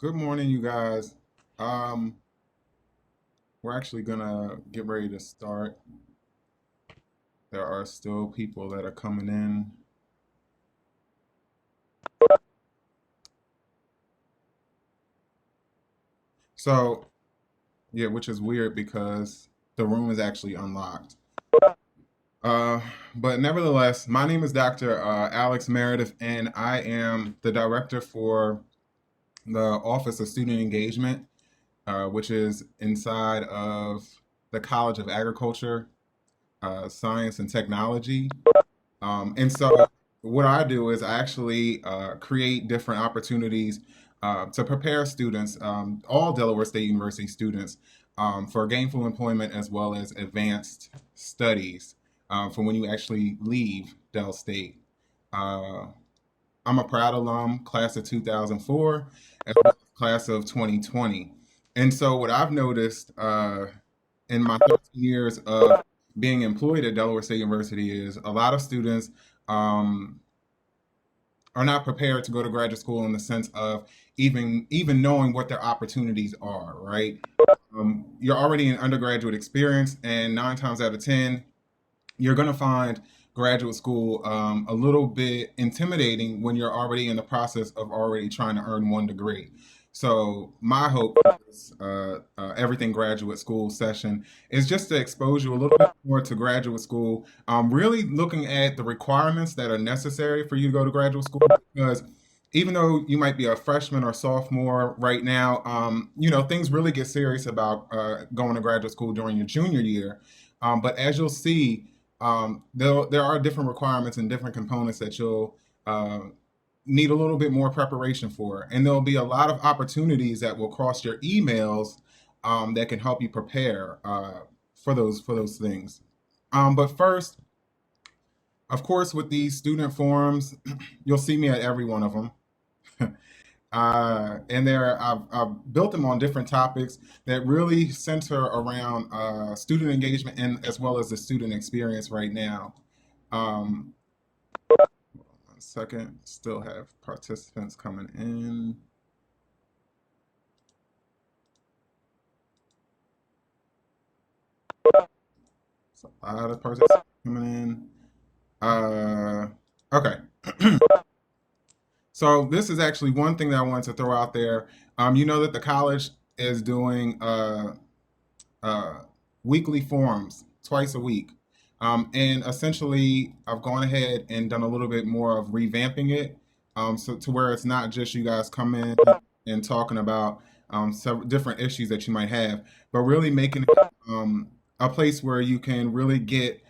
Good morning, you guys. Um, we're actually gonna get ready to start. There are still people that are coming in. So, yeah, which is weird because the room is actually unlocked. Uh, but nevertheless, my name is Dr. Alex Meredith, and I am the director for the Office of Student Engagement, which is inside of the College of Agriculture, Science, and Technology. And so what I do is I actually create different opportunities to prepare students, all Delaware State University students, for gainful employment as well as advanced studies for when you actually leave Del State. Uh, I'm a proud alum, class of 2004, as well as class of 2020. And so what I've noticed in my 13 years of being employed at Delaware State University is a lot of students um, are not prepared to go to graduate school in the sense of even knowing what their opportunities are, right? You're already in undergraduate experience, and 9 times out of 10, you're going to find graduate school a little bit intimidating when you're already in the process of already trying to earn one degree. So my hope for this everything graduate school session is just to expose you a little bit more to graduate school, really looking at the requirements that are necessary for you to go to graduate school. Because even though you might be a freshman or sophomore right now, things really get serious about going to graduate school during your junior year. But as you'll see, there are different requirements and different components that you'll uh, need a little bit more preparation for, and there'll be a lot of opportunities that will cross your emails that can help you prepare for those things. But first, of course, with these student forums, you'll see me at every one of them. And I've built them on different topics that really center around student engagement and as well as the student experience right now. Um, 1 second, still have participants coming in. So a lot of participants coming in. Okay. So this is actually one thing that I wanted to throw out there. You know that the college is doing uh, weekly forums twice a week. And essentially, I've gone ahead and done a little bit more of revamping it, so to where it's not just you guys come in and talking about several different issues that you might have, but really making it a place where you can really get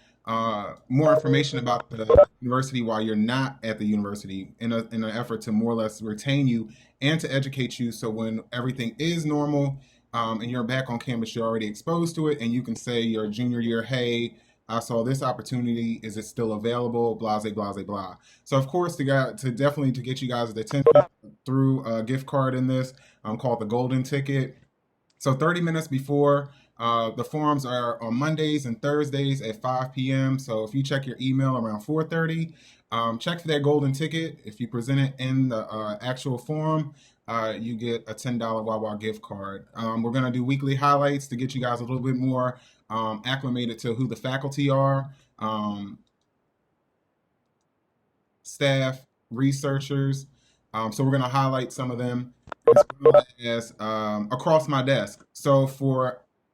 more information about the university while you're not at the university in an effort to more or less retain you and to educate you. So when everything is normal and you're back on campus, you're already exposed to it, and you can say your junior year, hey, I saw this opportunity. Is it still available? Blase, blase, blah. So of course, to get you guys' attention through a gift card in this, called the Golden Ticket. So 30 minutes before, the forums are on Mondays and Thursdays at 5 p.m. So if you check your email around 4:30, check for that golden ticket. If you present it in the actual forum, you get a $10 Wawa gift card. We're going to do weekly highlights to get you guys a little bit more acclimated to who the faculty are, staff, researchers. So we're going to highlight some of them as well as across my desk. So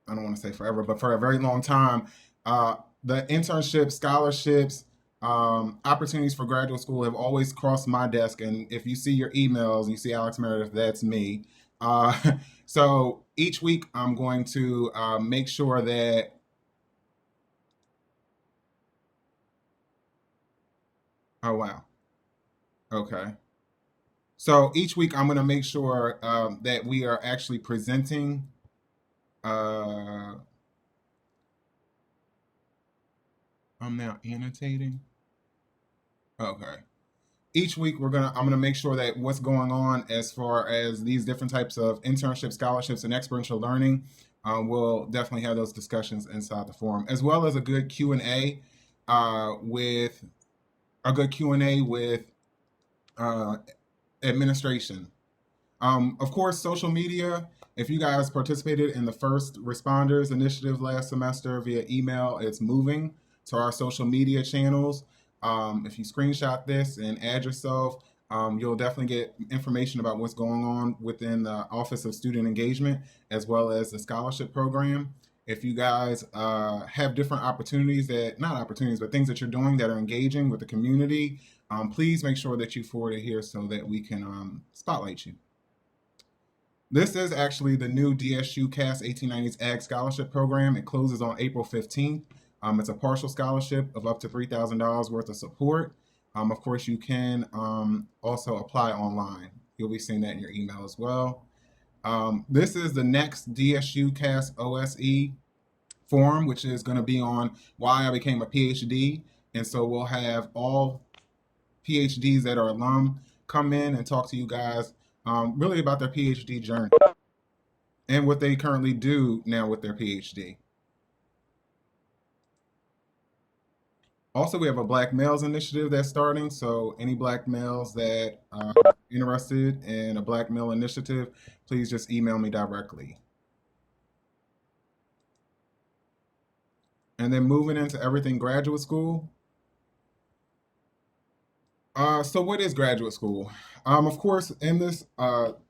I don't want to say forever, but for a very long time, the internships, scholarships, opportunities for graduate school have always crossed my desk. And if you see your emails, you see Alex Meredith, that's me. Uh, so each week, I'm going to make sure that. Oh, wow. Okay. So each week, I'm going to make sure that we are actually presenting. Uh, I'm now annotating. Okay. Each week, I'm gonna make sure that what's going on as far as these different types of internships, scholarships, and experiential learning. We'll definitely have those discussions inside the forum, as well as a good Q and A with a good Q and A with uh, administration. Of course, social media. If you guys participated in the first responders initiative last semester via email, it's moving to our social media channels. If you screenshot this and add yourself, you'll definitely get information about what's going on within the Office of Student Engagement as well as the scholarship program. If you guys have different opportunities that, not opportunities, but things that you're doing that are engaging with the community, please make sure that you forward it here so that we can spotlight you. This is actually the new DSU CAS 1890s Ag Scholarship Program. It closes on April 15th. It's a partial scholarship of up to $3,000 worth of support. Of course, you can also apply online. You'll be seeing that in your email as well. This is the next DSU CAS OSE forum, which is going to be on why I became a PhD. And so we'll have all PhDs that are alum come in and talk to you guys really about their PhD journey and what they currently do now with their PhD. Also, we have a Black Males Initiative that's starting. So any Black males that are interested in a Black Male Initiative, please just email me directly. And then moving into everything graduate school. So what is graduate school? Of course, in this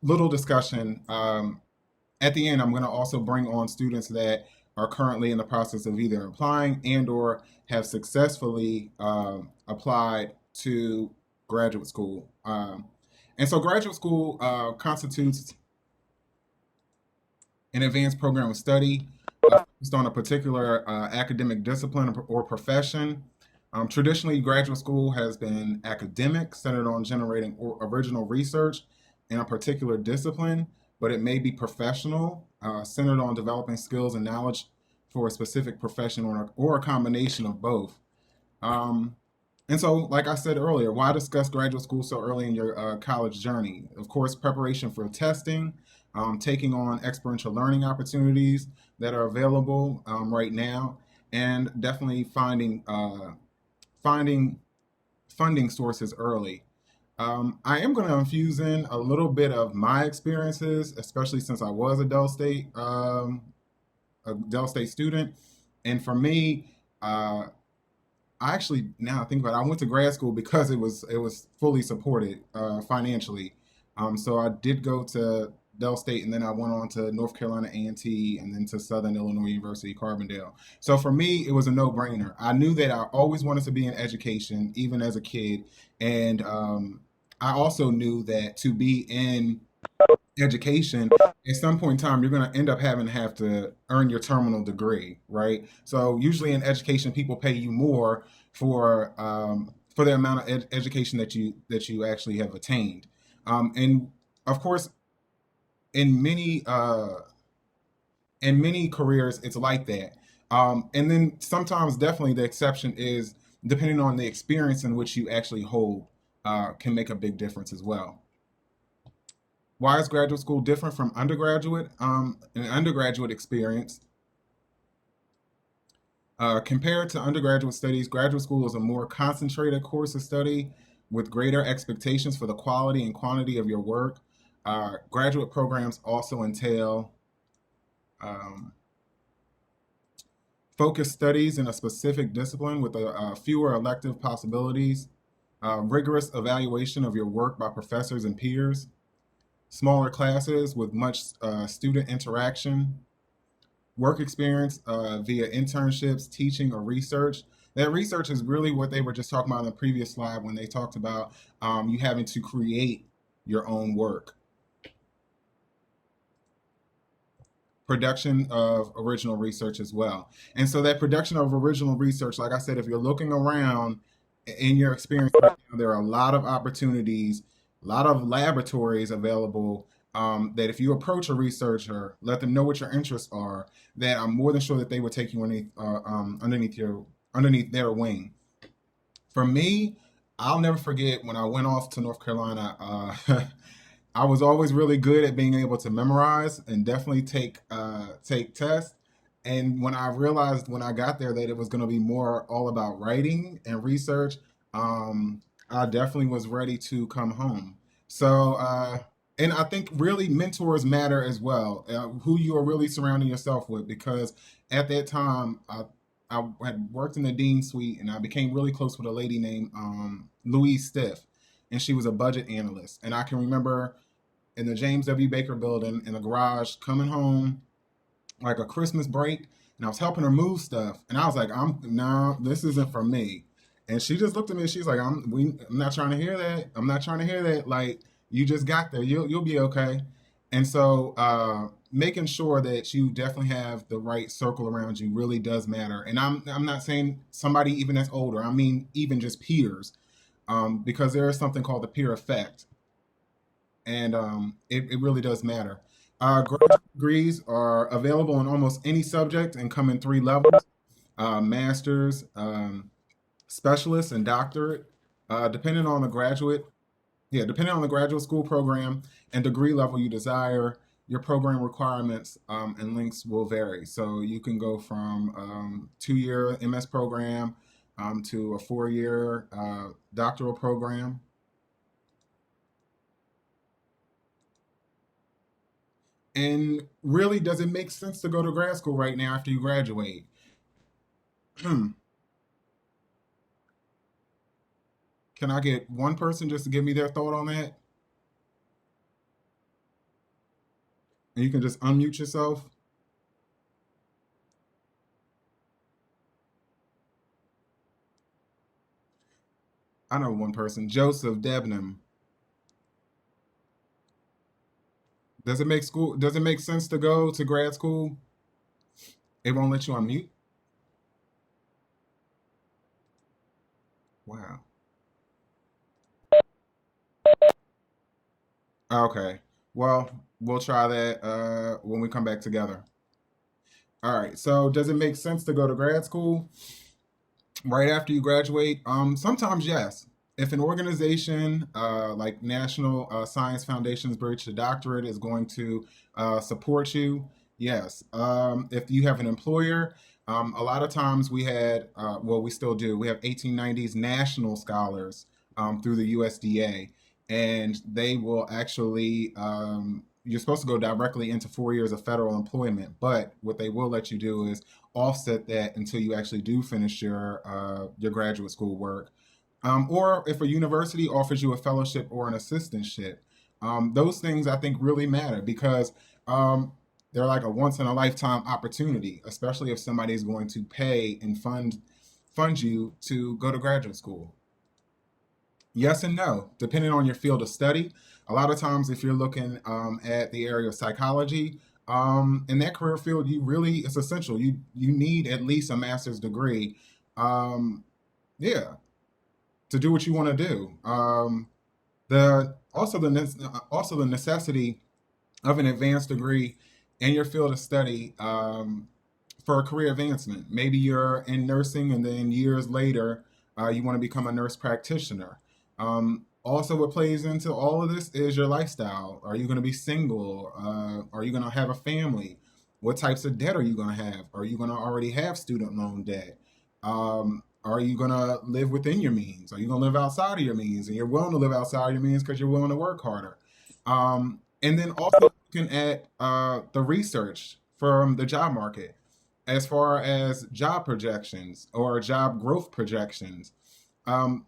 little discussion, at the end, I'm going to also bring on students that are currently in the process of either applying and or have successfully applied to graduate school. And so graduate school constitutes an advanced program of study focused on a particular academic discipline or profession. Traditionally, graduate school has been academic, centered on generating original research in a particular discipline, but it may be professional, centered on developing skills and knowledge for a specific profession or a combination of both. And so, like I said earlier, why discuss graduate school so early in your college journey? Of course, preparation for testing, taking on experiential learning opportunities that are available right now, and definitely finding funding sources early. I am going to infuse in a little bit of my experiences, especially since I was a Dell State student. And for me, I actually, now I think about it, I went to grad school because it was fully supported financially. So I did go to Dell State, and then I went on to North Carolina A&T, and then to Southern Illinois University, Carbondale. So for me, it was a no-brainer. I knew that I always wanted to be in education, even as a kid, and I also knew that to be in education, at some point in time, you're going to end up having to have to earn your terminal degree, right? So usually in education, people pay you more for the amount of education that you actually have attained. And of course, in many careers, it's like that. And then sometimes, definitely, the exception is depending on the experience in which you actually hold, can make a big difference as well. Why is graduate school different from undergraduate? An undergraduate experience, compared to undergraduate studies, graduate school is a more concentrated course of study with greater expectations for the quality and quantity of your work. Graduate programs also entail um, focused studies in a specific discipline with fewer elective possibilities, rigorous evaluation of your work by professors and peers, smaller classes with much student interaction, work experience via internships, teaching, or research. That research is really what they were just talking about in the previous slide when they talked about you having to create your own work. Production of original research as well. And so that production of original research, like I said, if you're looking around in your experience right now, there are a lot of opportunities, a lot of laboratories available that if you approach a researcher, let them know what your interests are, that I'm more than sure that they would take you underneath their wing. For me, I'll never forget when I went off to North Carolina. I was always really good at being able to memorize and definitely take tests. And when I realized when I got there that it was going to be more all about writing and research, I definitely was ready to come home. So And I think really mentors matter as well. Who you are really surrounding yourself with, because at that time I had worked in the dean suite, and I became really close with a lady named Louise Stiff, and she was a budget analyst. And I can remember in the James W. Baker building in the garage coming home like a Christmas break, and I was helping her move stuff, and I was like, "I'm no, this isn't for me." And she just looked at me. And she's like, I'm not trying to hear that. I'm not trying to hear that. Like, you just got there. You'll be okay." And so, making sure that you definitely have the right circle around you really does matter. And I'm not saying somebody even that's older. I mean, even just peers, because there is something called the peer effect, and it really does matter. Graduate degrees are available in almost any subject and come in three levels: master's, specialist, and doctorate. Depending on the graduate, yeah, depending on the graduate school program and degree level you desire, your program requirements and links will vary. So you can go from 2-year MS program to a 4-year doctoral program. And really, does it make sense to go to grad school right now after you graduate? Can I get one person just to give me their thought on that? And you can just unmute yourself. I know one person, Joseph Debnam. Does it make sense to go to grad school? It won't let you unmute? Wow. Okay. Well, we'll try that when we come back together. All right. So, does it make sense to go to grad school right after you graduate? Sometimes yes. If an organization like National Science Foundation's Bridge to Doctorate is going to support you, yes. If you have an employer, a lot of times we had, well, we still do. We have 1890s national scholars through the USDA, and they will actually. You're supposed to go directly into 4 years of federal employment, but what they will let you do is offset that until you actually do finish your graduate school work, or if a university offers you a fellowship or an assistantship. Those things I think really matter because they're like a once in a lifetime opportunity, especially if somebody is going to pay and fund you to go to graduate school. Yes and no, depending on your field of study. A lot of times, if you're looking at the area of psychology, in that career field, you really it's essential. You need at least a master's degree. Um, yeah, to do what you want to do. Also the necessity of an advanced degree in your field of study for a career advancement. Maybe you're in nursing, and then years later, you want to become a nurse practitioner. Also, what plays into all of this is your lifestyle. Are you going to be single? Are you going to have a family? What types of debt are you going to have? Are you going to already have student loan debt? Are you going to live within your means? Are you going to live outside of your means? And you're willing to live outside of your means because you're willing to work harder. And then also looking at the research from the job market as far as job projections or job growth projections.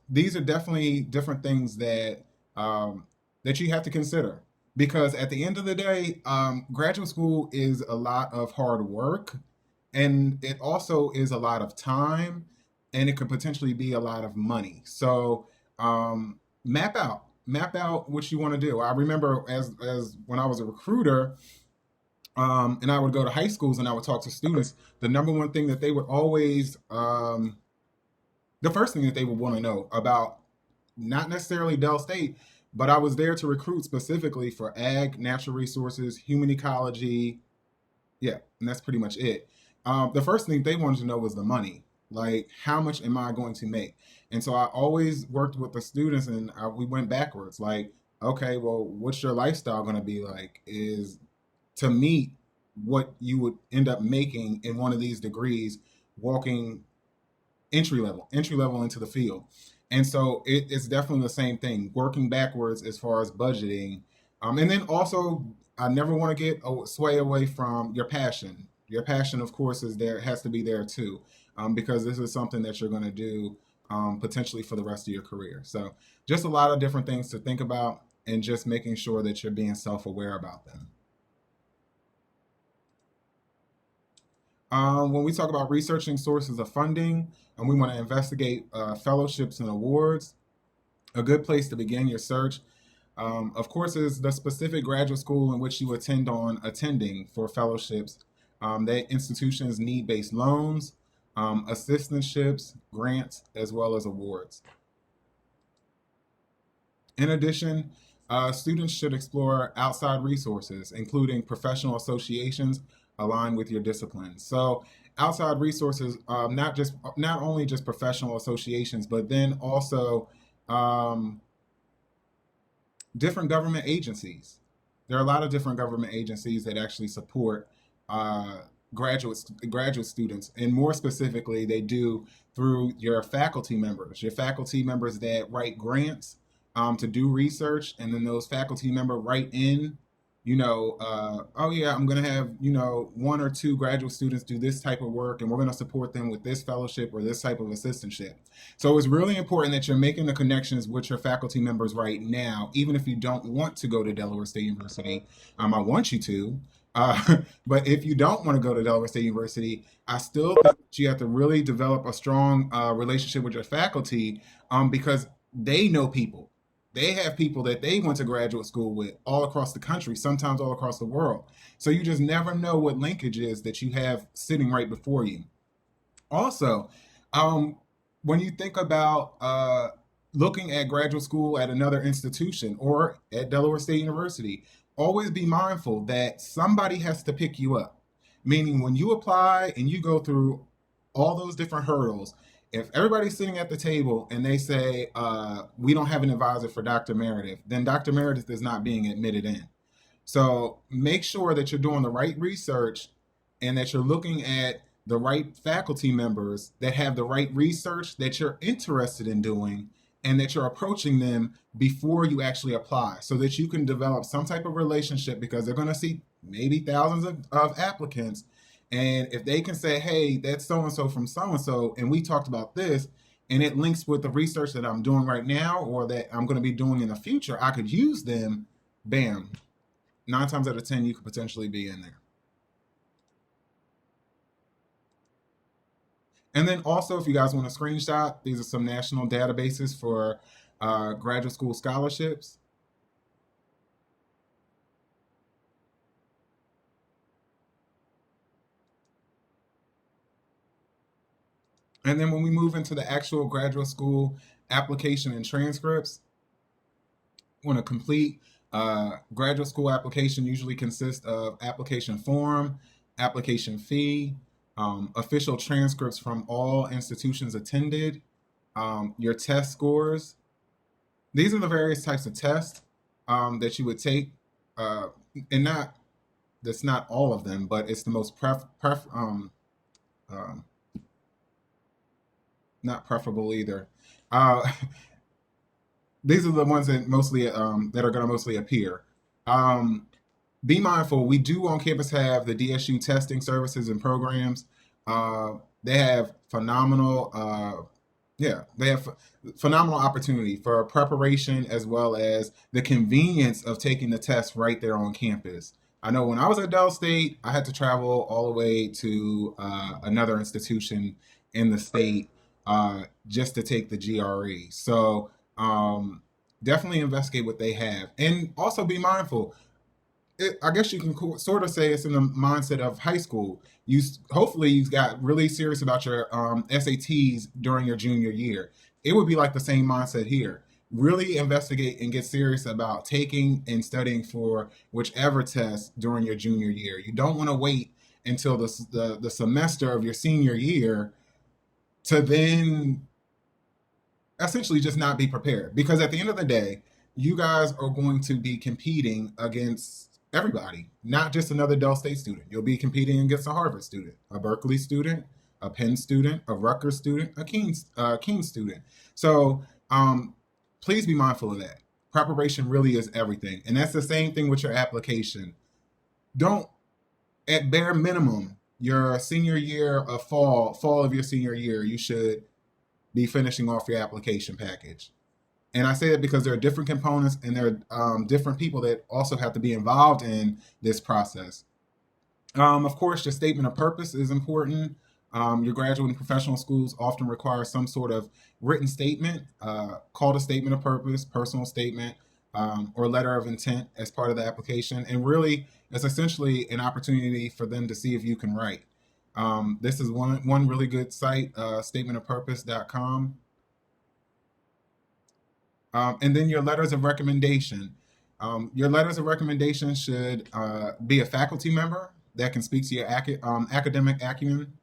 These are definitely different things that you have to consider because at the end of the day, graduate school is a lot of hard work, and it also is a lot of time, and it could potentially be a lot of money. So map out what you want to do. I remember as when I was a recruiter, and I would go to high schools and I would talk to students. The number one thing that they would always the first thing that they would want to know about, not necessarily Dell State, but I was there to recruit specifically for ag, natural resources, human ecology. Yeah, and that's pretty much it. The first thing they wanted to know was the money. Like, how much am I going to make? And so I always worked with the students, and we went backwards. Like, okay, well, what's your lifestyle going to be like? Is to meet what you would end up making in one of these degrees, walking entry level into the field. And so it's definitely the same thing, working backwards as far as budgeting And then also, I never want to get sway away from your passion. Your passion, of course, is there, has to be there too, because this is something that you're going to do potentially for the rest of your career. So, just a lot of different things to think about, and just making sure that you're being self aware about them. When we talk about researching sources of funding, and we want to investigate fellowships and awards, a good place to begin your search, of course, is the specific graduate school in which you attend on attending for fellowships. That institutions need based loans, assistantships, grants, as well as awards. In addition, students should explore outside resources, including professional associations aligned with your discipline. So, outside resources, not only just professional associations, but then also um, different government agencies. There are a lot of different government agencies that actually support uh, graduate students, and more specifically, they do through your faculty members. Your faculty members that write grants to do research, and then those faculty members write in, oh yeah, I'm going to have one or two graduate students do this type of work, and we're going to support them with this fellowship or this type of assistantship. So it's really important that you're making the connections with your faculty members right now, even if you don't want to go to Delaware State University. I want you to. But if you don't want to go to Delaware State University, I still think that you have to really develop a strong relationship with your faculty, because they know people. They have people that they went to graduate school with all across the country, sometimes all across the world. So you just never know what linkage is that you have sitting right before you. Also, um, when you think about looking at graduate school at another institution or at Delaware State University, always be mindful that somebody has to pick you up. Meaning, when you apply and you go through all those different hurdles, if everybody's sitting at the table and they say, we don't have an advisor for Dr. Meredith, then Dr. Meredith is not being admitted in. So make sure that you're doing the right research, and that you're looking at the right faculty members that have the right research that you're interested in doing, and that you're approaching them before you actually apply, so that you can develop some type of relationship, because they're going to see maybe thousands of applicants. And if they can say, hey, that's so and so from so and so, and we talked about this, and it links with the research that I'm doing right now or that I'm going to be doing in the future, I could use them. Bam. 9 times out of 10, you could potentially be in there. And then also, if you guys want a screenshot, these are some national databases for graduate school scholarships. And then when we move into the actual graduate school application and transcripts, want to complete graduate school application usually consists of application form, application fee, official transcripts from all institutions attended, your test scores. These are the various types of tests that you would take, uh, and not that's not all of them, but it's the most um, not preferable either. Uh, these are the ones that mostly that are going to mostly appear. Um, be mindful. We do on campus have the DSU testing services and programs. They have phenomenal, yeah, they have phenomenal opportunity for preparation, as well as the convenience of taking the test right there on campus. I know when I was at Dell State, I had to travel all the way to another institution in the state just to take the GRE. So definitely investigate what they have, and also be mindful. I guess you can sort of say it's in the mindset of high school. Hopefully you got really serious about your SATs during your junior year. It would be like the same mindset here. Really investigate and get serious about taking and studying for whichever test during your junior year. You don't want to wait until the semester of your senior year to then essentially just not be prepared, because at the end of the day, you guys are going to be competing against everybody, not just another Dell State student. You'll be competing against a Harvard student, a Berkeley student, a Penn student, a Rutgers student, a Keene student. So please be mindful of that. Preparation really is everything. And that's the same thing with your application. Don't, at bare minimum, your senior year of fall of your senior year, you should be finishing off your application package. And I say that because there are different components and there are different people that also have to be involved in this process. Of course, your statement of purpose is important. Your graduate and professional schools often require some sort of written statement, called a statement of purpose, personal statement, or letter of intent as part of the application. And really, it's essentially an opportunity for them to see if you can write. This is one really good site, statementofpurpose.com. And then your letters of recommendation. Your letters of recommendation should be a faculty member that can speak to your academic acumen.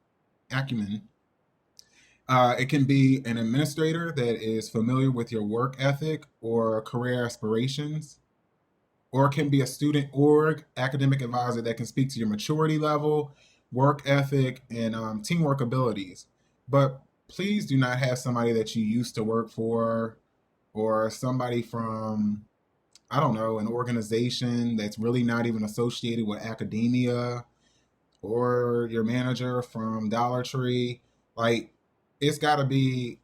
It can be an administrator that is familiar with your work ethic or career aspirations, or it can be a student org academic advisor that can speak to your maturity level, work ethic, and teamwork abilities. But please do not have somebody that you used to work for or somebody from, I don't know, an organization that's really not even associated with academia, or your manager from Dollar Tree. Like, it's got to be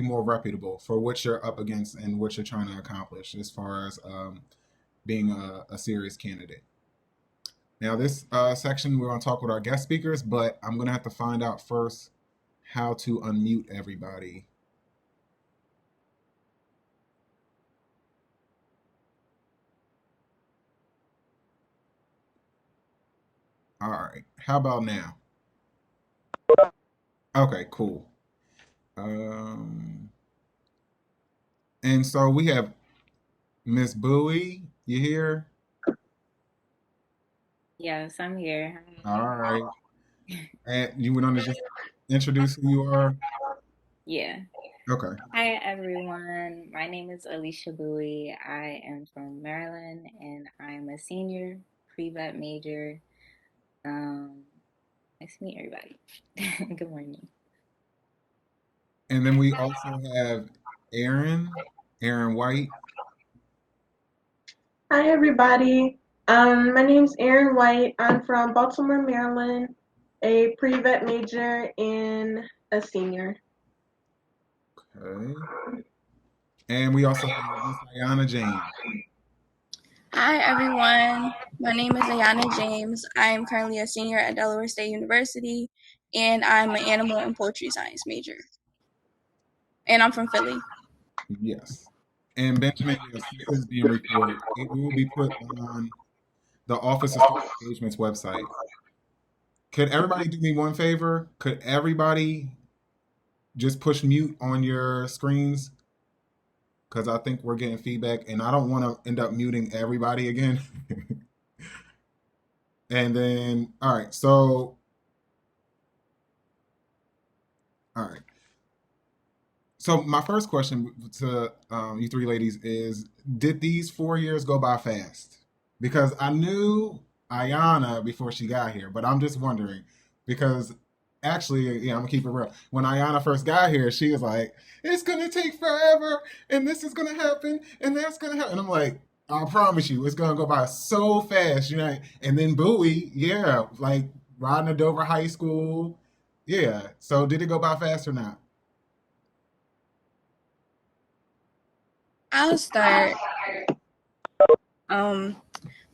more reputable for what you're up against and what you're trying to accomplish as far as being a serious candidate. Now, this section, we're going to talk with our guest speakers, but I'm going to have to find out first how to unmute everybody. All right. How about now? Okay, cool. And so we have Miss Bowie. You here? Yes, I'm here. All right. And you went on to just introduce who you are? Yeah. Okay. Hi, everyone. My name is Alicia Bowie. I am from Maryland and I'm a senior pre-vet major. Um, Nice to meet everybody. Good morning. And then we also have Aaron White. Hi, everybody. My name's Erin White. I'm from Baltimore, Maryland, a pre-vet major and a senior. Okay. And we also have Miss Ayana James. Hi, everyone. My name is Ayana James. I am currently a senior at Delaware State University, and I'm an animal and poultry science major. And I'm from Philly. Yes. And Benjamin, yes, this is being recorded. It will be put on the Office of Student Engagement's website. Could everybody do me one favor? Could everybody just push mute on your screens? Because I think we're getting feedback, and I don't want to end up muting everybody again. And then, all right. So, all right. So my first question to you three ladies is: did these 4 years go by fast? Because I knew Ayana before she got here, but I'm just wondering because actually, yeah, I'm gonna keep it real. When Ayana first got here, she was like, "It's gonna take forever, and this is gonna happen, and that's gonna happen." And I'm like, "I promise you, it's gonna go by so fast." You know. And then Bowie, yeah, like riding to Dover High School, yeah. So did it go by fast or not? I'll start.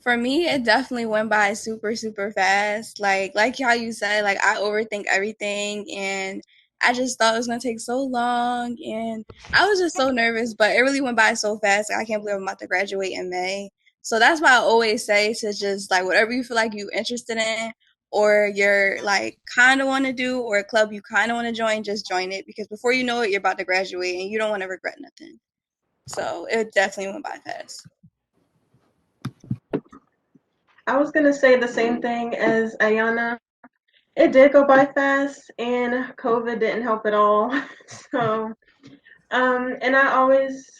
For me, it definitely went by super, super fast. Like how you said, like I overthink everything, and I just thought it was gonna take so long, and I was just so nervous. But it really went by so fast. I can't believe I'm about to graduate in May. So that's why I always say to just like whatever you feel like you're interested in, or you're like kind of want to do, or a club you kind of want to join, just join it because before you know it, you're about to graduate, and you don't want to regret nothing. So it definitely went by fast. I was gonna say the same thing as Ayana. It did go by fast, and COVID didn't help at all. So, and I always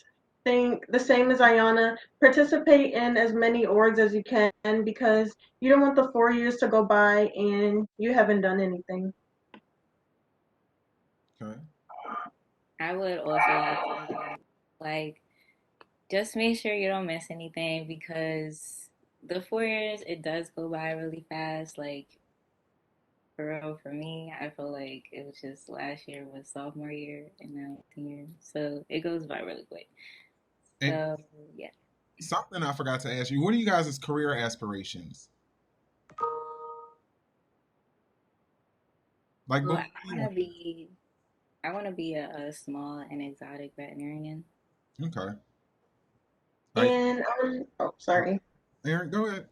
think the same as Ayana, participate in as many orgs as you can because you don't want the 4 years to go by and you haven't done anything. Okay. I would also like to add, like, just make sure you don't miss anything because the 4 years it does go by really fast. Like for real, for me, I feel like it was just last year was sophomore year and now senior, so it goes by really quick. And So yeah. something I forgot to ask you: what are you guys' career aspirations? Like, Well, what do you want? I want to be a small and exotic veterinarian. Okay, like, And oh, sorry. Aaron, go ahead.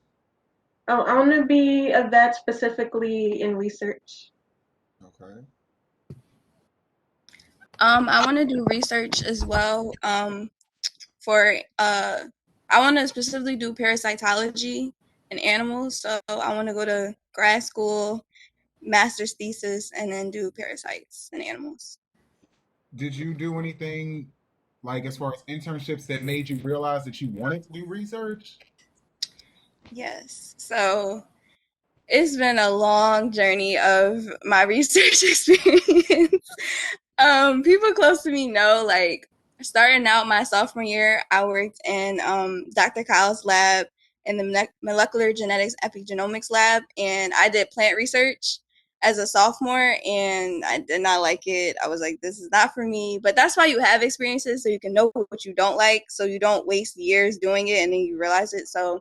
Oh, I want to be a vet specifically in research. Okay. I want to do research as well. For I want to specifically do parasitology in animals. So I want to go to grad school, master's thesis, and then do parasites in animals. Did you do anything like as far as internships that made you realize that you wanted to do research? Yes. So it's been a long journey of my research experience. People close to me know, like, starting out my sophomore year, I worked in Dr. Kyle's lab in the molecular genetics epigenomics lab, and I did plant research as a sophomore, and I did not like it. I was like, this is not for me. But that's why you have experiences, so you can know what you don't like, so you don't waste years doing it and then you realize it. So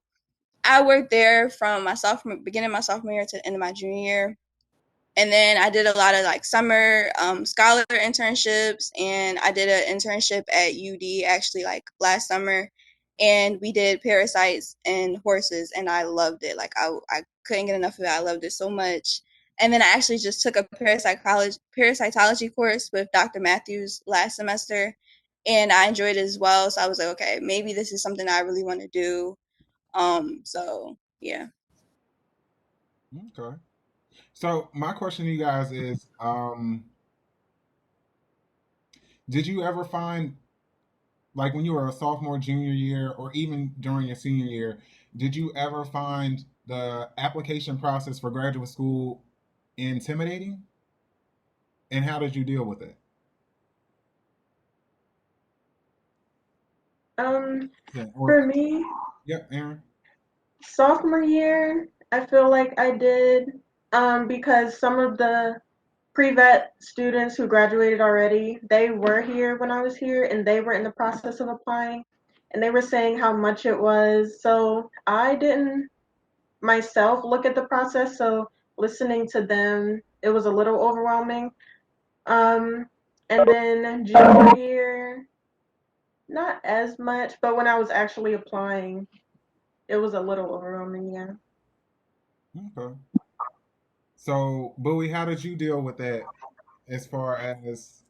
I worked there from my beginning of my sophomore year to the end of my junior year. And then I did a lot of like summer scholar internships, and I did an internship at UD actually like last summer, and we did parasites and horses, and I loved it. Like I couldn't get enough of it. I loved it so much. And then I actually just took a parasitology course with Dr. Matthews last semester, and I enjoyed it as well. So I was like, okay, maybe this is something I really want to do. So yeah. Okay. So my question to you guys is, did you ever find, like when you were a sophomore, junior year, or even during your senior year, did you ever find the application process for graduate school intimidating? And how did you deal with it? Um, Yeah. Or for me, yep, Aaron. sophomore year, I feel like I did because some of the pre-vet students who graduated already, they were here when I was here and they were in the process of applying and they were saying how much it was. So I didn't myself look at the process, so listening to them, it was a little overwhelming. Um, and then junior year, not as much, but when I was actually applying, it was a little overwhelming, yeah. Okay. So, Bowie, how did you deal with that as far as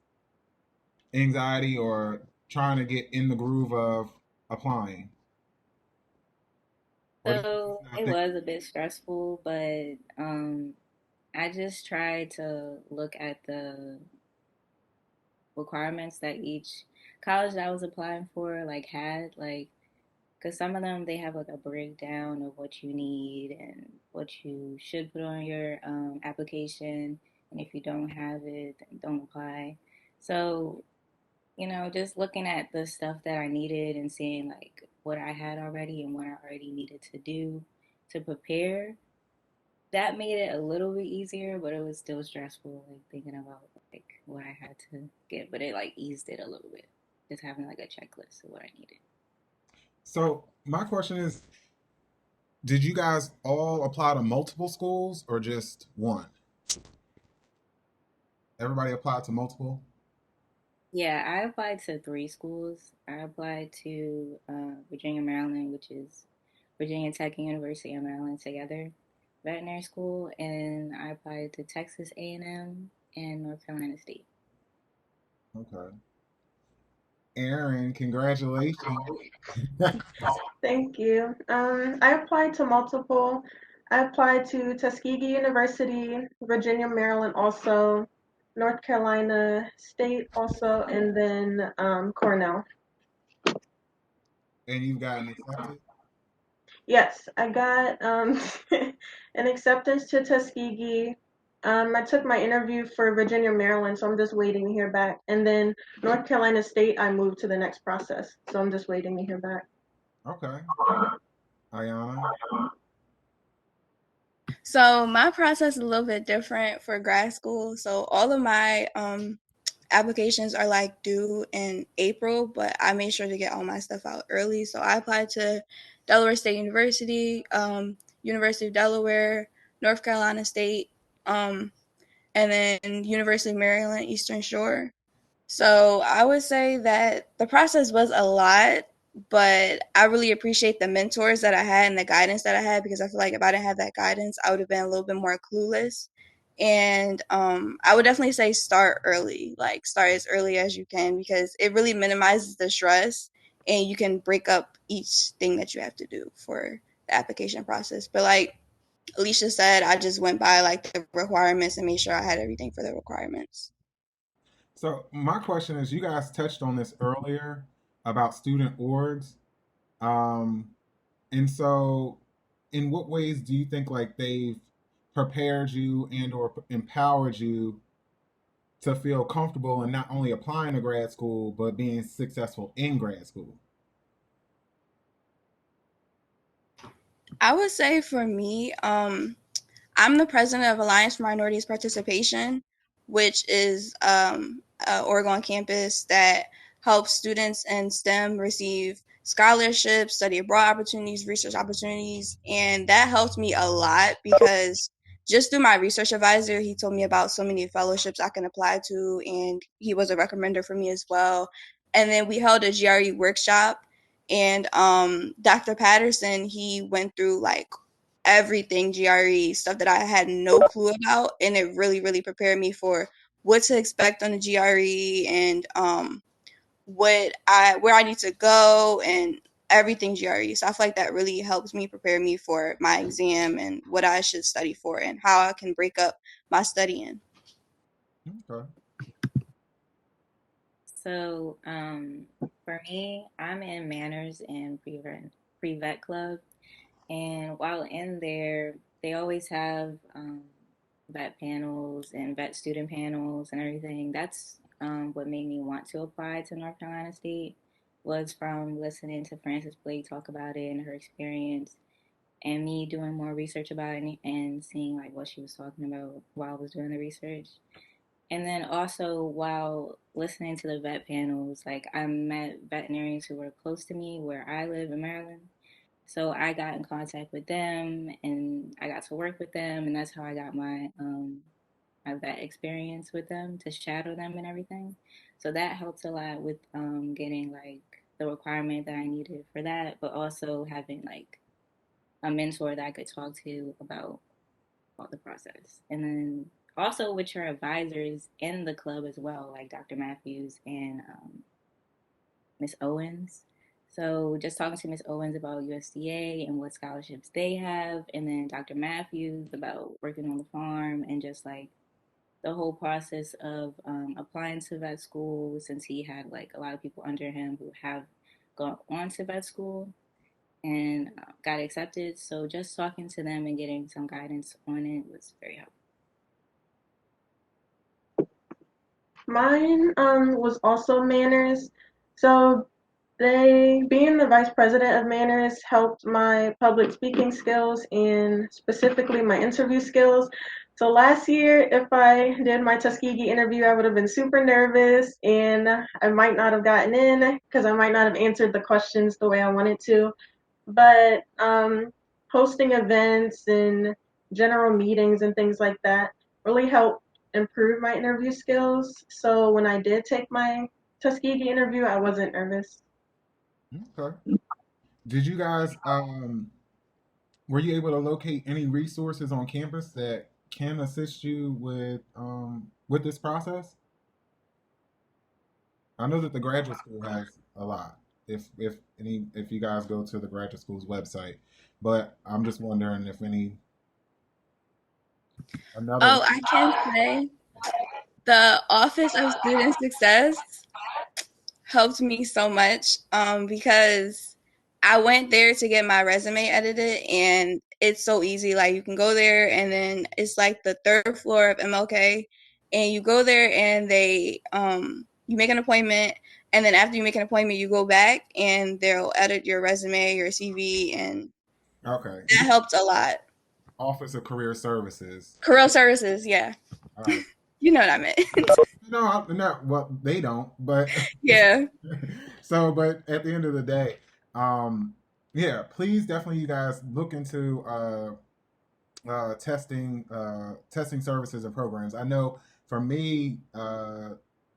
anxiety or trying to get in the groove of applying? Or did you just So not it think? was a bit stressful, but I just tried to look at the requirements that each college that I was applying for like had like because some of them they have like a breakdown of what you need and what you should put on your application, and if you don't have it, then don't apply. So just looking at the stuff that I needed and seeing like what I had already and what I already needed to do to prepare, that made it a little bit easier, but it was still stressful, like thinking about like what I had to get, but it like eased it a little bit, just having like a checklist of what I needed. So, my question is, did you guys all apply to multiple schools or just one? Everybody applied to multiple? Yeah, I applied to 3 schools. I applied to Virginia, Maryland, which is Virginia Tech and University of Maryland together, veterinary school, and I applied to Texas A&M and North Carolina State. Okay. Aaron, congratulations. Thank you. I applied to multiple. I applied to Tuskegee University, Virginia, Maryland, also, North Carolina State, also, and then Cornell. And you've gotten accepted? Yes, I got an acceptance to Tuskegee, I took my interview for Virginia, Maryland, so I'm just waiting to hear back. And then North Carolina State, I moved to the next process, so I'm just waiting to hear back. Okay. Ayana? So my process is a little bit different for grad school. So all of my applications are like due in April, but I made sure to get all my stuff out early. So I applied to Delaware State University, University of Delaware, North Carolina State, um, and then University of Maryland Eastern Shore. So I would say that the process was a lot, but I really appreciate the mentors that I had and the guidance that I had, because I feel like if I didn't have that guidance, I would have been a little bit more clueless. And I would definitely say start early, like start as early as you can, because it really minimizes the stress and you can break up each thing that you have to do for the application process. But like Alicia said, I just went by like the requirements and made sure I had everything for the requirements. So my question is, you guys touched on this earlier about student orgs. Um, and so in what ways do you think like they've prepared you and or empowered you to feel comfortable in not only applying to grad school, but being successful in grad school? I would say for me, I'm the president of Alliance for Minorities Participation, which is a Oregon campus that helps students in STEM receive scholarships, study abroad opportunities, research opportunities, and that helped me a lot because just through my research advisor, he told me about so many fellowships I can apply to, and he was a recommender for me as well. And then we held a GRE workshop, and Dr. Patterson, he went through like everything GRE, stuff that I had no clue about, and it really, really prepared me for what to expect on the GRE and where I need to go and everything GRE. So I feel like that really helps me prepare me for my exam and what I should study for and how I can break up my studying. Okay. So, for me, I'm in manners and pre-vet club, and while in there, they always have vet panels and vet student panels and everything. That's what made me want to apply to North Carolina State, was from listening to Frances Blake talk about it and her experience, and me doing more research about it and seeing like what she was talking about while I was doing the research. And then also while listening to the vet panels, like I met veterinarians who were close to me where I live in Maryland. So I got in contact with them and I got to work with them, and that's how I got my vet experience with them, to shadow them and everything. So that helped a lot with getting like the requirement that I needed for that, but also having like a mentor that I could talk to about all the process. And then also with your advisors in the club as well, like Dr. Matthews and Miss Owens. So just talking to Miss Owens about USDA and what scholarships they have, and then Dr. Matthews about working on the farm and just like the whole process of applying to vet school, since he had like a lot of people under him who have gone on to vet school and got accepted. So just talking to them and getting some guidance on it was very helpful. Mine was also manners. So they being the vice president of manners helped my public speaking skills and specifically my interview skills. So last year, if I did my Tuskegee interview, I would have been super nervous and I might not have gotten in because I might not have answered the questions the way I wanted to. But hosting events and general meetings and things like that really helped improve my interview skills. So when I did take my Tuskegee interview, I wasn't nervous. Okay. Did you guys were you able to locate any resources on campus that can assist you with this process? I know that the graduate school has a lot. If you guys go to the graduate school's website, but I'm just wondering if any another. Oh, I can say the Office of Student Success helped me so much because I went there to get my resume edited, and it's so easy. Like, you can go there, and then it's like the third floor of MLK, and you go there, and they you make an appointment, and then after you make an appointment, you go back, and they'll edit your resume, your CV, and Okay. that helped a lot. Office of Career Services. Career services, yeah. All right. You know what I meant. No, well, they don't, but Yeah. so, but at the end of the day, um, yeah, please definitely you guys look into testing services and programs. I know for me,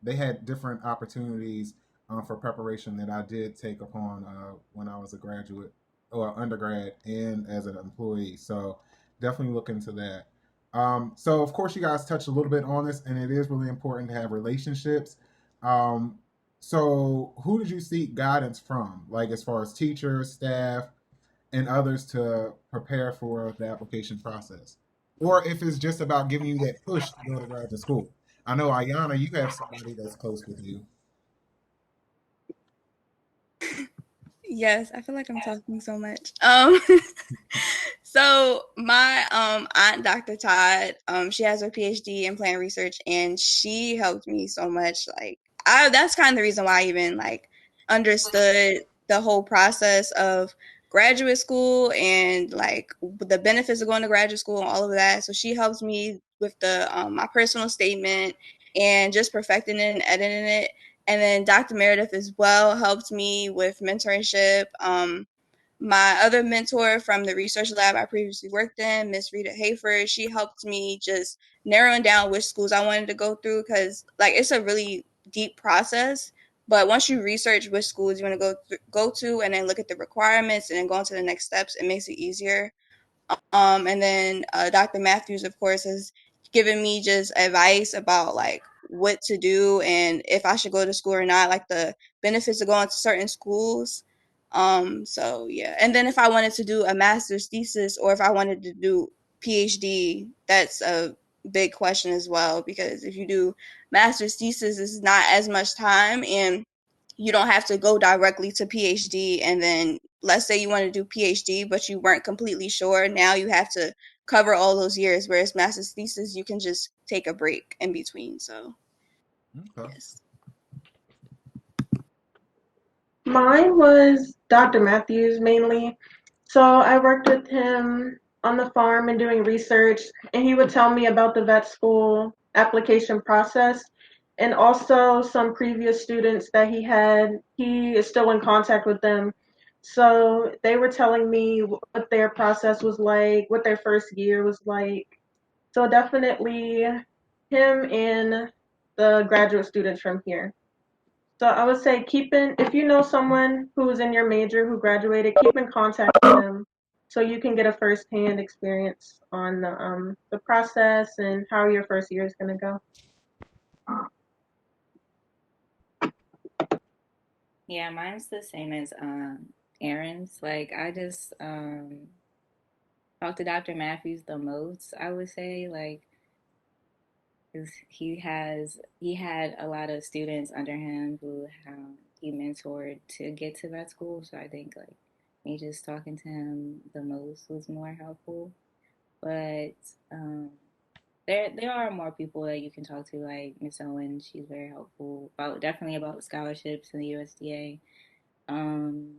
they had different opportunities for preparation that I did take upon when I was a graduate or undergrad and as an employee. So definitely look into that. So of course you guys touched a little bit on this, and it is really important to have relationships. Um, so who did you seek guidance from, like as far as teachers, staff, and others to prepare for the application process? Or if it's just about giving you that push to go to graduate school. I know, Ayana, you have somebody that's close with you. Yes, I feel like I'm talking so much. So my aunt, Dr. Todd, she has her PhD in plant research, and she helped me so much. Like, I that's kind of the reason why I even like understood the whole process of graduate school and like the benefits of going to graduate school and all of that. So she helped me with the my personal statement and just perfecting it and editing it. And then Dr. Meredith as well helped me with mentorship. My other mentor from the research lab I previously worked in, Miss Rita Hayford, she helped me just narrowing down which schools I wanted to go through, because like it's a really deep process. But once you research which schools you want to go to, and then look at the requirements, and then go on to the next steps, it makes it easier. And then Dr. Matthews, of course, has given me just advice about like what to do and if I should go to school or not, like the benefits of going to certain schools. So yeah. And then if I wanted to do a master's thesis or if I wanted to do PhD, that's a big question as well, because if you do master's thesis, it's not as much time, and you don't have to go directly to PhD. And then let's say you want to do PhD, but you weren't completely sure. Now you have to cover all those years, whereas master's thesis, you can just take a break in between. So, Okay. yes. Mine was Dr. Matthews mainly. So I worked with him on the farm and doing research, and he would tell me about the vet school application process and also some previous students that he had. He is still in contact with them. So they were telling me what their process was like, what their first year was like. So definitely him and the graduate students from here. So I would say if you know someone who's in your major who graduated, keep in contact with them so you can get a first-hand experience on the process and how your first year is going to go. Yeah, mine's the same as Aaron's. Like I just talked to Dr. Matthews the most, I would say, like 'cause he had a lot of students under him who he mentored to get to vet school. So I think like me just talking to him the most was more helpful. But um, there are more people that you can talk to, like Miss Owen. She's very helpful about definitely about scholarships in the USDA, um,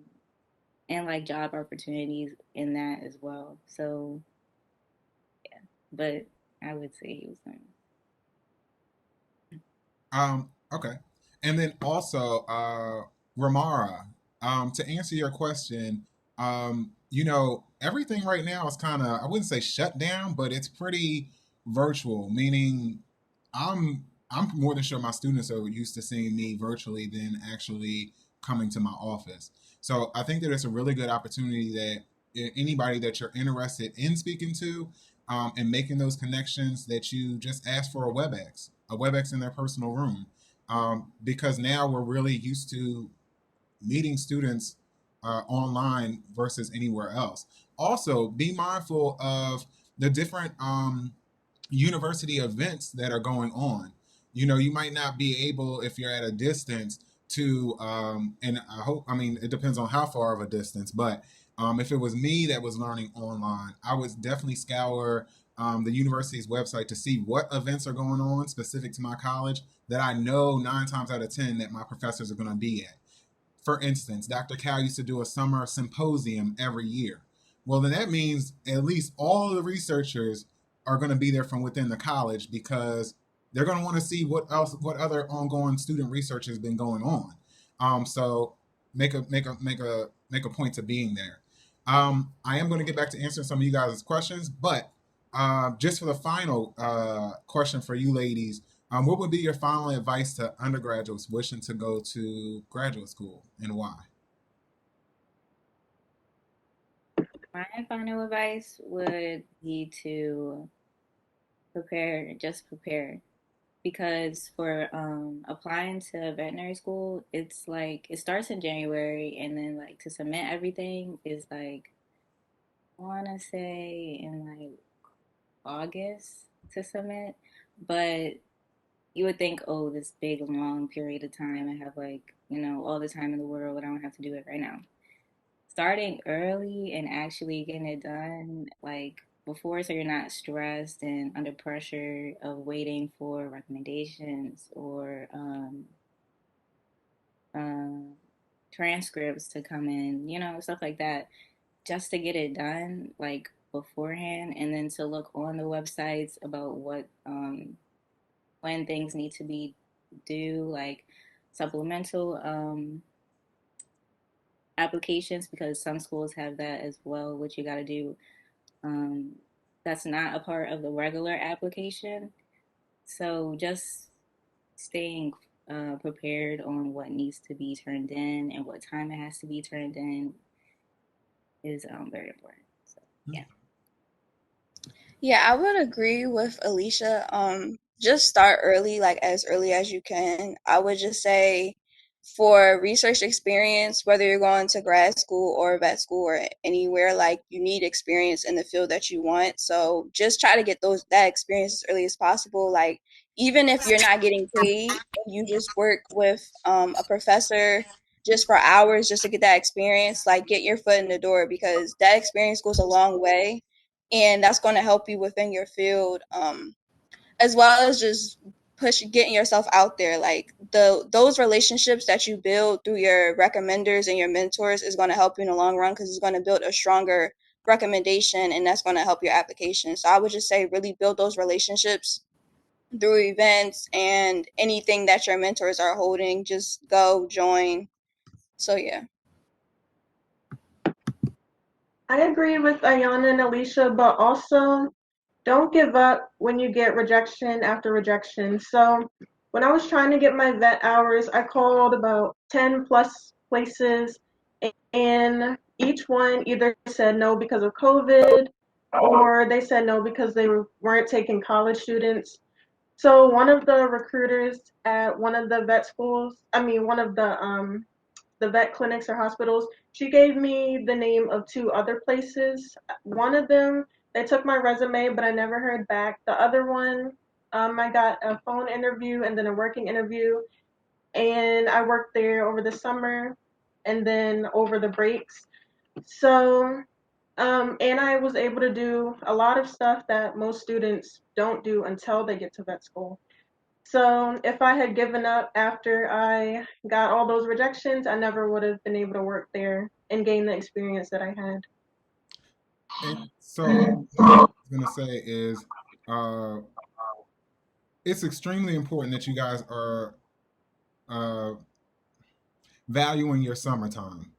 and like job opportunities in that as well. So, but I would say he was Okay. And then also, Ramara, to answer your question, everything right now is kind of, I wouldn't say shut down, but it's pretty virtual, meaning I'm more than sure my students are used to seeing me virtually than actually coming to my office. So I think that it's a really good opportunity that anybody that you're interested in speaking to and making those connections, that you just ask for a WebEx in their personal room, because now we're really used to meeting students online versus anywhere else. Also, be mindful of the different university events that are going on. You might not be able, if you're at a distance, to, and I mean, it depends on how far of a distance, but If it was me that was learning online, I would definitely scour the university's website to see what events are going on specific to my college that I know 9 times out of 10 that my professors are going to be at. For instance, Dr. Cal used to do a summer symposium every year. Well, then that means at least all of the researchers are going to be there from within the college because they're going to want to see what other ongoing student research has been going on. So make a point to being there. I am going to get back to answering some of you guys' questions, but just for the final question for you ladies, what would be your final advice to undergraduates wishing to go to graduate school and why? My final advice would be to prepare, because for applying to veterinary school, it's like it starts in January, and then like to submit everything is like, I want to say in like August to submit, but you would think, oh, this big long period of time, I have like, all the time in the world, I don't have to do it right now. Starting early and actually getting it done like before, so you're not stressed and under pressure of waiting for recommendations or um, transcripts to come in, stuff like that, just to get it done like beforehand, and then to look on the websites about what when things need to be due, like supplemental applications, because some schools have that as well, which you got to do. Um, that's not a part of the regular application. So just staying prepared on what needs to be turned in and what time it has to be turned in is very important. So yeah. Yeah, I would agree with Alicia. Just start early, like as early as you can. I would just say for research experience, whether you're going to grad school or vet school or anywhere, like you need experience in the field that you want. So just try to get that experience as early as possible. Like even if you're not getting paid, you just work with a professor just for hours just to get that experience, like get your foot in the door because that experience goes a long way and that's going to help you within your field, as well as just getting yourself out there. Like those relationships that you build through your recommenders and your mentors is going to help you in the long run because it's going to build a stronger recommendation and that's going to help your application. So I would just say really build those relationships through events and anything that your mentors are holding, just go join. So yeah. I agree with Ayana and Alicia, but also don't give up when you get rejection after rejection. So when I was trying to get my vet hours, I called about 10 plus places, and each one either said no because of COVID or they said no because they weren't taking college students. So one of the recruiters at one of the vet schools, I mean one of the vet clinics or hospitals, she gave me the name of two other places. One of them, they took my resume, but I never heard back. The other one, I got a phone interview and then a working interview, and I worked there over the summer and then over the breaks. So, and I was able to do a lot of stuff that most students don't do until they get to vet school. So if I had given up after I got all those rejections, I never would have been able to work there and gain the experience that I had. And so what I was going to say is uh, it's extremely important that you guys are uh, valuing your summertime.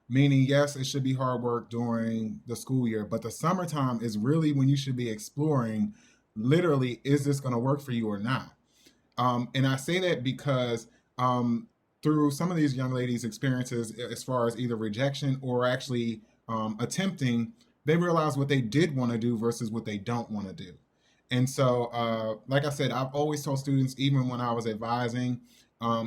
Meaning, yes, it should be hard work during the school year, but the summertime is really when you should be exploring literally, is this going to work for you or not? And I say that because through some of these young ladies' experiences, as far as either rejection or actually attempting, they realize what they did want to do versus what they don't want to do. And so, like I said, I've always told students, even when I was advising,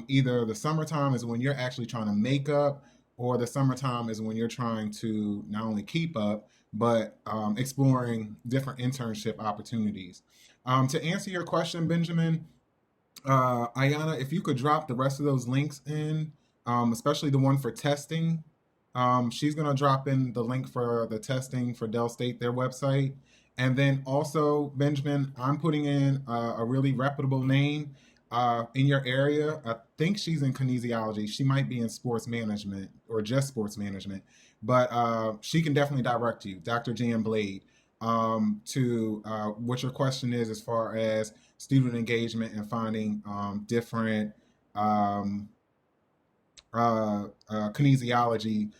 either the summertime is when you're actually trying to make up, or the summertime is when you're trying to not only keep up, but exploring different internship opportunities. To answer your question, Benjamin, Ayana, if you could drop the rest of those links in, especially the one for testing, She's going to drop in the link for the testing for Dell State, their website. And then also, Benjamin, I'm putting in a really reputable name in your area. I think she's in kinesiology. She might be in sports management or just sports management, but she can definitely direct you, Dr. Jan Blade, to what your question is as far as student engagement and finding different um, kinesiology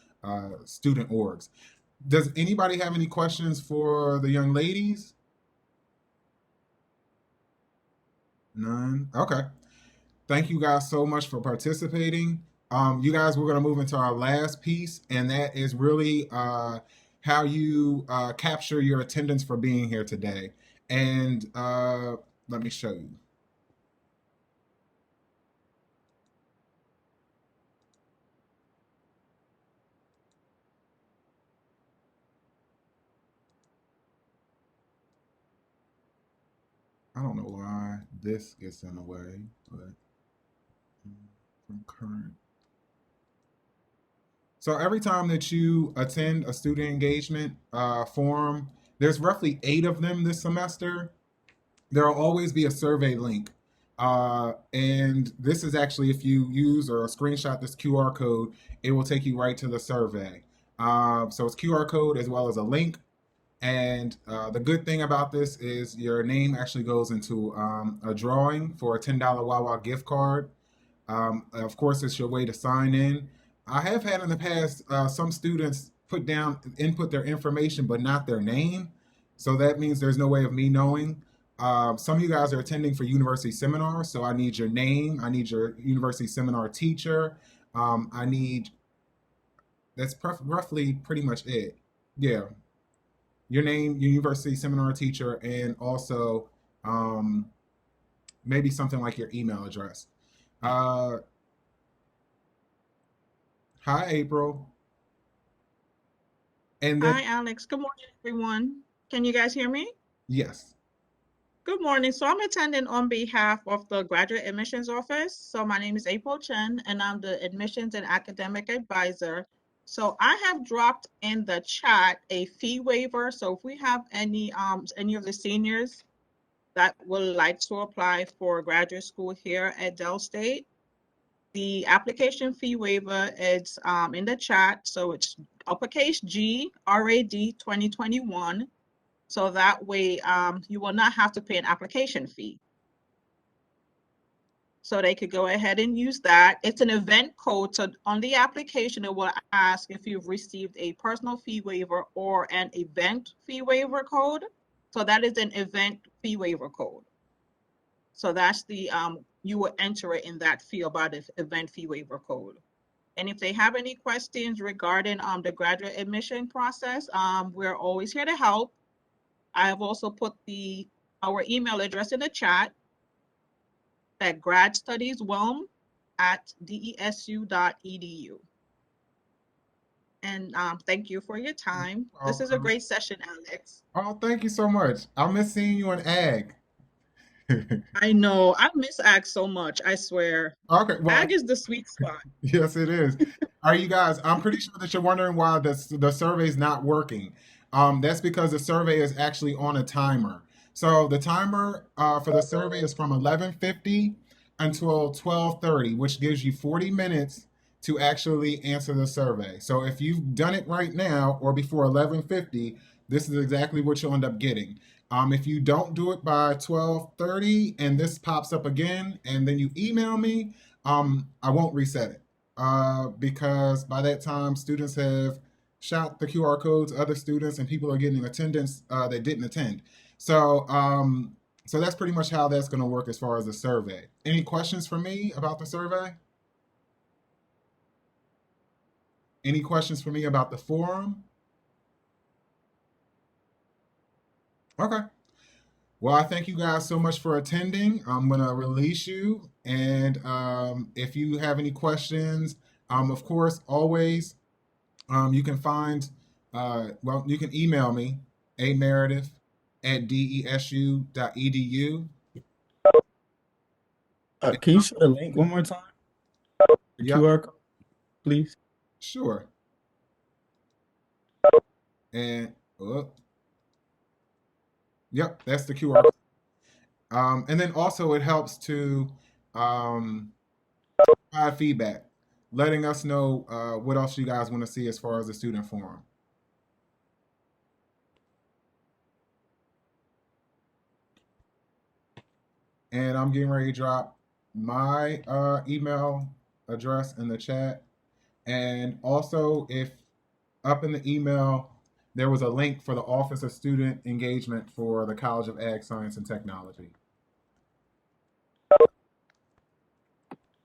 student orgs. Does anybody have any questions for the young ladies? None? Okay. Thank you guys so much for participating. You guys, we're going to move into our last piece, and that is really how you capture your attendance for being here today. And let me show you. I don't know why this gets in the way, but from current. So every time that you attend a student engagement forum, there's roughly 8 of them this semester. There will always be a survey link. And this is actually, if you use or screenshot this QR code, it will take you right to the survey. So it's QR code as well as a link. And the good thing about this is your name actually goes into a drawing for a $10 Wawa gift card. Of course, it's your way to sign in. I have had in the past some students input their information, but not their name. So that means there's no way of me knowing. Some of you guys are attending for university seminars, so I need your name. I need your university seminar teacher. I need, that's roughly pretty much it. Yeah. Your name, your university seminar teacher, and also maybe something like your email address. Hi, April. And then, Hi, Alex. Good morning, everyone. Can you guys hear me? yes. Good morning. So I'm attending on behalf of the Graduate Admissions Office. So my name is April Chen, and I'm the Admissions and Academic Advisor. So I have dropped in the chat a fee waiver. So if we have any of the seniors that would like to apply for graduate school here at Dell State, the application fee waiver is in the chat. So it's uppercase G RAD 2021. So that way you will not have to pay an application fee. So they could go ahead and use that. It's an event code. So on the application, it will ask if you've received a personal fee waiver or an event fee waiver code. So that is an event fee waiver code. So that's the, you will enter it in that field by the event fee waiver code. And if they have any questions regarding the graduate admission process, we're always here to help. I have also put our email address in the chat at gradstudieswelm@desu.edu. And thank you for your time. This is a great session, Alex. Oh, thank you so much. I miss seeing you in ag. I know. I miss Ag so much, I swear. Okay, well, Ag is the sweet spot. yes, it is. Are you guys? I'm pretty sure that you're wondering why the survey's not working. That's because the survey is actually on a timer. So the timer for the survey is from 11:50 until 12:30, which gives you 40 minutes to actually answer the survey. So if you've done it right now or before 11:50, this is exactly what you'll end up getting. If you don't do it by 12:30 and this pops up again, and then you email me, I won't reset it because by that time students have shot the QR code to other students and people are getting attendance that didn't attend. So that's pretty much how that's going to work as far as the survey. Any questions for me about the survey? Any questions for me about the forum? Okay. Well, I thank you guys so much for attending. I'm going to release you. And if you have any questions, of course, always you can find, you can email me, ameredith@desu.edu. Can you share the link one more time? The Yep, QR code, please. sure. And yep, that's the QR code. And then also it helps to provide feedback, letting us know what else you guys want to see as far as the student forum. And I'm getting ready to drop my email address in the chat. And also, if up in the email, there was a link for the Office of Student Engagement for the College of Ag, Science, and Technology.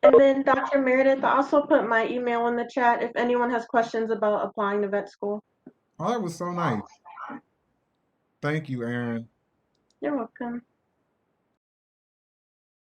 And then Dr. Meredith, I also put my email in the chat if anyone has questions about applying to vet school. Oh, that was so nice. Thank you, Aaron. You're welcome.